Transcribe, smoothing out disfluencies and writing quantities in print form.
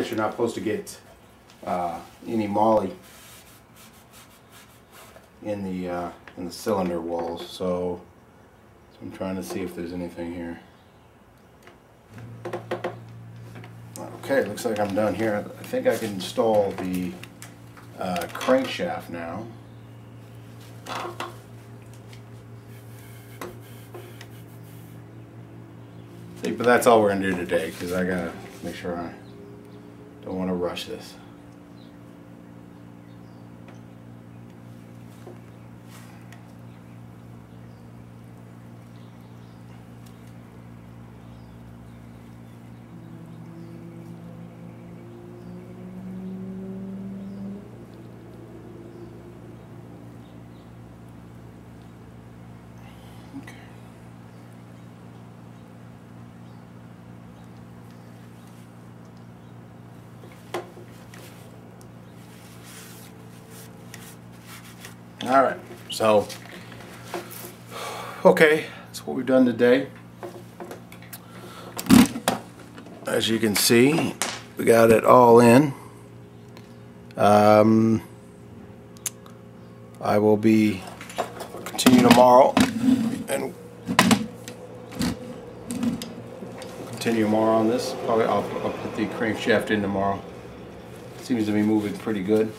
this, you're not supposed to get any moly in the cylinder walls. So I'm trying to see if there's anything here. Okay, looks like I'm done here. I think I can install the crankshaft now. But that's all we're going to do today, because I got to make sure I don't want to rush this. Alright, so, okay, that's what we've done today. As you can see, we got it all in. I will continue tomorrow and continue tomorrow on this. Probably I'll put the crankshaft in tomorrow. Seems to be moving pretty good.